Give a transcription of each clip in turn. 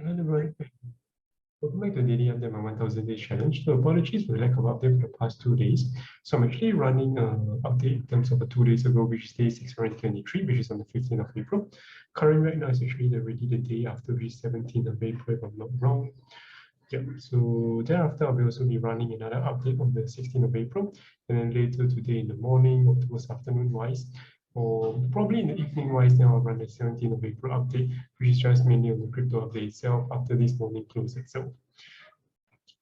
Hello everyone. Welcome back to Daily Update, my 1000 Days Challenge. So apologies for the lack of update for the past 2 days. So I'm actually running an update in terms of 2 days ago, which is day 623, which is on the 15th of April. Current right now is actually already the day after, which is 17th of April, if I'm not wrong. Yeah, so thereafter I'll also be running another update on the 16th of April, and then later today in the morning or towards afternoon wise, or probably in the evening wise, then I'll run the 17th of April update, which is just mainly on the crypto update itself after this morning close itself.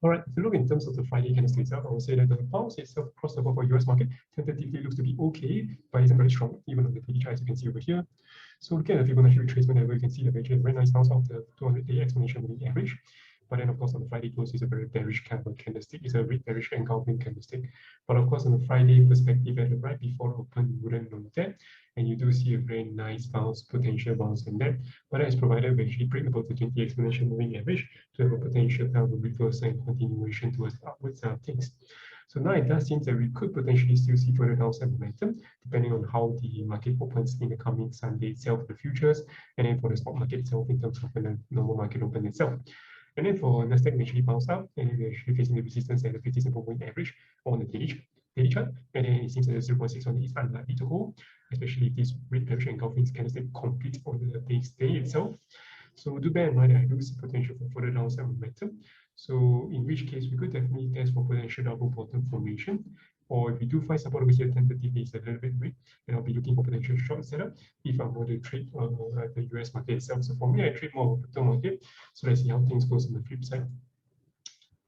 All right, if you look in terms of the Friday candlestick itself, I would say that the bounce itself across the board for US market tentatively looks to be okay, but isn't very strong, even on the daily chart, as you can see over here. So looking at the Fibonacci retracement level, you can see the very nice bounce off the 200-day exponential moving average. But then, of course, on the Friday close is a very bearish kind of candlestick. It's a very bearish engulfing candlestick. But of course, on the Friday perspective, at the right before the open, you wouldn't know that. And you do see a very nice bounce, potential bounce in that. But that is provided we actually break above the 20 exponential moving average to have a potential kind of a reversal and continuation towards the upwards things. So now it does seem that we could potentially still see further downside momentum, depending on how the market opens in the coming Sunday itself for the futures, and then for the stock market itself in terms of the normal market open itself. And then for Nasdaq, we actually bounced up, and we're actually facing the resistance at the 50 simple moving average on the daily chart. And then it seems that the 0.6 on it is unlikely to hold, especially if this red bearish engulfing candlestick completes on the base day itself. So do bear in mind that I do see potential for further downside momentum. So in which case, we could definitely test for potential double bottom formation. Or if we do find support over here, tentatively is a little bit weak, and I'll be looking for potential short setup if I'm going to trade the US market itself. So for me, I trade more of the crypto market. So let's see how things goes on the flip side.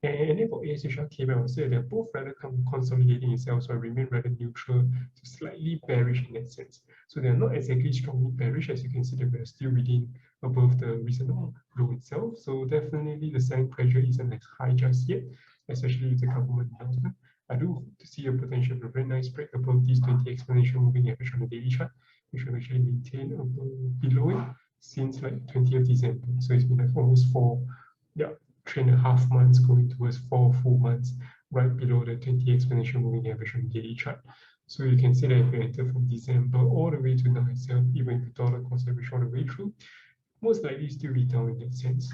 And then for ASHR cable, I would say they're both rather consolidating itself, so I remain rather neutral to slightly bearish in that sense. So they're not exactly strongly bearish, as you can see that we're still within above the recent low itself. So definitely the selling pressure isn't as high just yet, especially with the government announcement. I do hope to see a potential for a very nice break above these 20 exponential moving average on the daily chart, which will actually maintain below it since like 20th December. So it's been like almost 3.5 months going towards 4 full months, right below the 20 exponential moving average on the daily chart. So you can see that if you enter from December all the way to now itself, even if the dollar cost average all the way through, most likely still be down in that sense.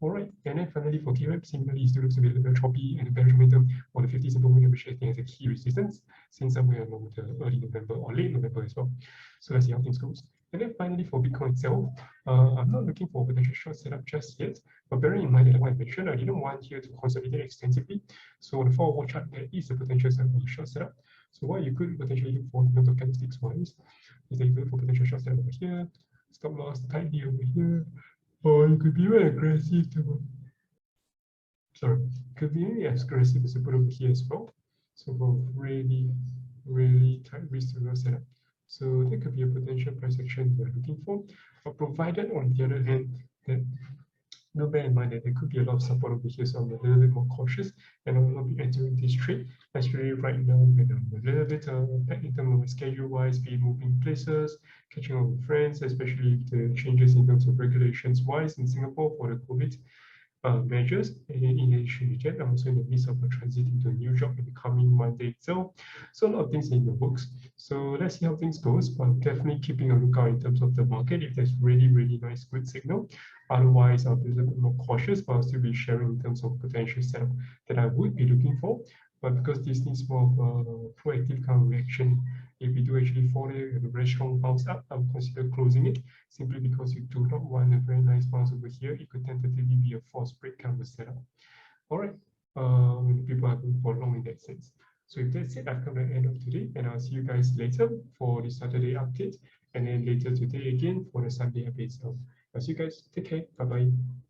All right, and then finally for KREP, similarly, still looks a bit choppy, and the bearish momentum on the 50 simple moving average, I think, as a key resistance since somewhere along the early November or late November as well. So let's see how things goes. And then finally for Bitcoin itself, I'm not looking for a potential short setup just yet, but bearing in mind that, like I mentioned, I didn't want here to consolidate extensively. So on the 4-hour chart, there is a potential short setup. So what you could potentially look for in terms of candlesticks wise is that you look for potential short setup over here, stop loss tightly over here, or you could be very aggressive to, could be really aggressive as you put over here as well. So both really, really tight risk to low setup. So that could be a potential price action you're looking for. But provided on the other hand that do bear in mind that there could be a lot of support over here, so I'm a little bit more cautious and I will not be entering this trade. Actually, right now, when I'm a little bit back in terms of schedule-wise, be moving places, catching up with friends, especially if the changes in terms of regulations-wise in Singapore for the COVID measures. And in addition to that, I'm also in the midst of transiting to a new job in the coming Monday itself. So a lot of things in the works. So let's see how things goes, but definitely keeping a lookout in terms of the market if there's really, really nice, good signal. Otherwise, I'll be a little bit more cautious, but I'll still be sharing in terms of potential setup that I would be looking for. But because this needs more of a proactive kind of reaction, if we do actually fall there, we have a very strong bounce up, I would consider closing it simply because you do not want a very nice bounce over here. It could tentatively be a false break kind of a setup. All right, when people are going for long in that sense. So if that's it, I've come to the end of today, and I'll see you guys later for the Saturday update, and then later today again for the Sunday update. So I'll see you guys. Take care. Bye bye.